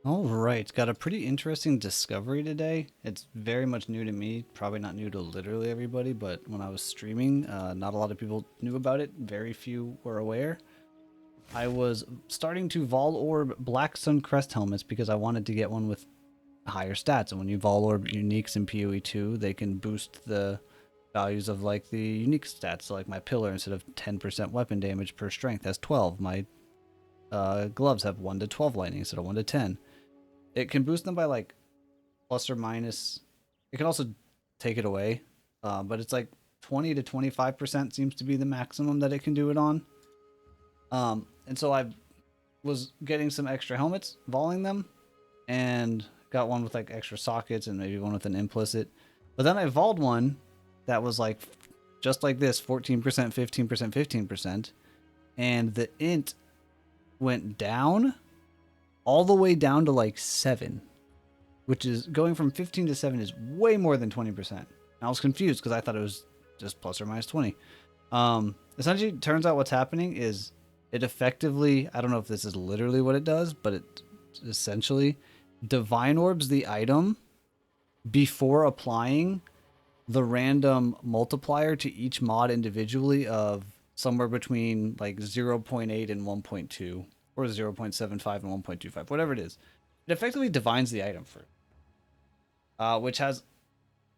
All right, got a pretty interesting discovery today. It's very much new to me, probably not new to literally everybody, but when I was streaming, not a lot of people knew about it. Very few were aware. I was starting to Vaal Orb Black Sun Crest helmets because I wanted to get one with higher stats. And when you Vaal Orb uniques in PoE 2, they can boost the values of like the unique stats. So like my pillar, instead of 10% weapon damage per strength, has 12. My gloves have 1 to 12 lightning instead of 1 to 10. It can boost them by like plus or minus. It can also take it away, but it's like 20 to 25% seems to be the maximum that it can do it on. And so I was getting some extra helmets, volleying them, and got one with like extra sockets and maybe one with an implicit. But then I volled one that was like just like this 14%, 15%, 15%. And the int went down all the way down to like 7, which is going from 15 to 7 is way more than 20%. I was confused because I thought it was just plus or minus 20. Essentially, turns out what's happening is it effectively, I don't know if this is literally what it does, but it essentially divine orbs the item before applying the random multiplier to each mod individually of somewhere between like 0.8 and 1.2 or 0.75 and 1.25, whatever it is. It effectively divines the item for which has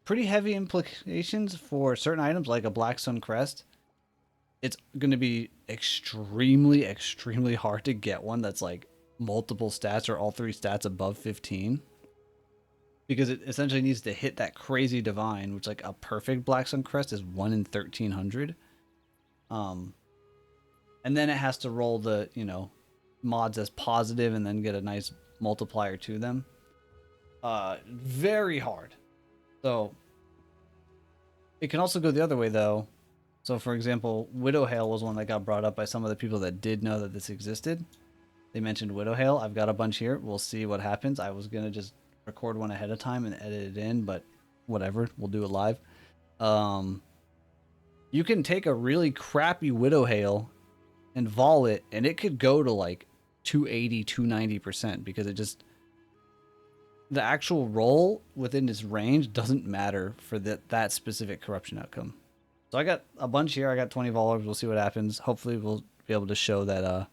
pretty heavy implications for certain items like a Black Sun Crest. It's going to be extremely, extremely hard to get one that's like multiple stats or all three stats above 15 because it essentially needs to hit that crazy divine, which like a perfect Black Sun Crest is 1 in 1300. Um, and then it has to roll the, mods as positive and then get a nice multiplier to them. Very hard. So it can also go the other way though. So for example, Widowhail was one that got brought up by some of the people that did know that this existed. They mentioned Widowhail. I've got a bunch here. We'll see what happens. I was gonna just record one ahead of time and edit it in, but whatever. We'll do it live. You can take a really crappy Widowhail and vol it, and it could go to like 280, 290% because it just the actual roll within its range doesn't matter for that specific corruption outcome. So I got a bunch here. I got 20 Vaal orbs. We'll see what happens. Hopefully we'll be able to show that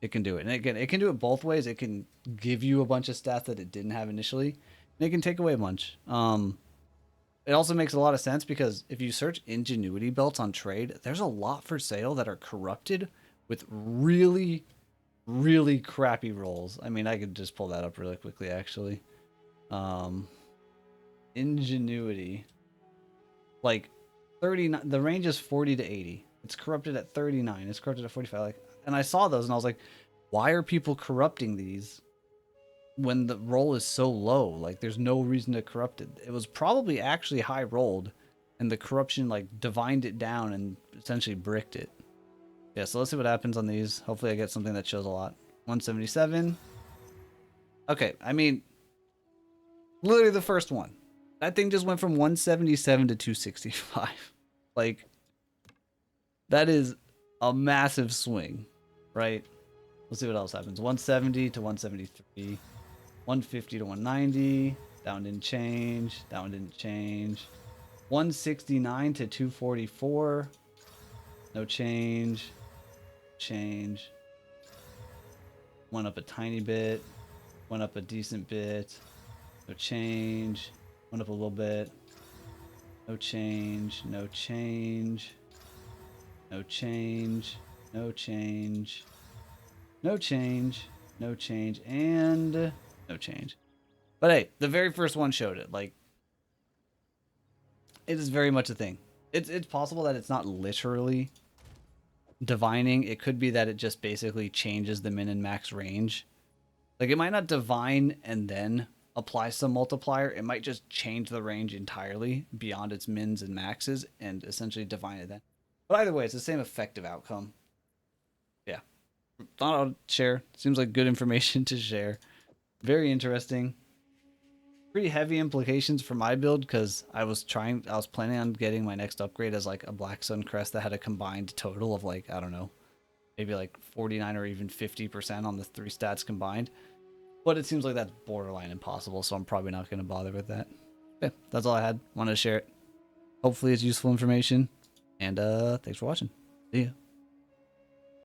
it can do it. And again, it can do it both ways. It can give you a bunch of stats that it didn't have initially, and it can take away a bunch. It also makes a lot of sense because if you search ingenuity belts on trade, there's a lot for sale that are corrupted with really, really crappy rolls. I mean, I could just pull that up really quickly, actually. Ingenuity. Like, 39, the range is 40 to 80. It's corrupted at 39. It's corrupted at 45. Like, and I saw those and I was like, why are people corrupting these when the roll is so low? Like, there's no reason to corrupt it. It was probably actually high rolled, and the corruption like divined it down and essentially bricked it. Yeah, so let's see what happens on these. Hopefully I get something that shows a lot. 177. Okay, I mean, literally the first one. That thing just went from 177 to 265. Like, that is a massive swing, right? Let's see what else happens. 170 to 173. 150 to 190. That one didn't change. That one didn't change. 169 to 244. No change. Change. Went up a tiny bit. Went up a decent bit. No change. Went up a little bit. No change. No change. No change. No change. No change. No change. And no change. But hey, the very first one showed it. Like, it is very much a thing. It's possible that it's not literally divining. It could be that it just basically changes the min and max range. Like, it might not divine and then apply some multiplier. It might just change the range entirely beyond its mins and maxes and essentially divine it then. But either way, it's the same effective outcome. Yeah. Thought I'd share. Seems like good information to share. Very interesting. Pretty heavy implications for my build because I was planning on getting my next upgrade as like a Black Sun Crest that had a combined total of like, I don't know, maybe like 49 or even 50% on the 3 stats combined. But it seems like that's borderline impossible, so I'm probably not going to bother with that. Yeah, that's all I had. Wanted to share it. Hopefully it's useful information. And thanks for watching. See ya.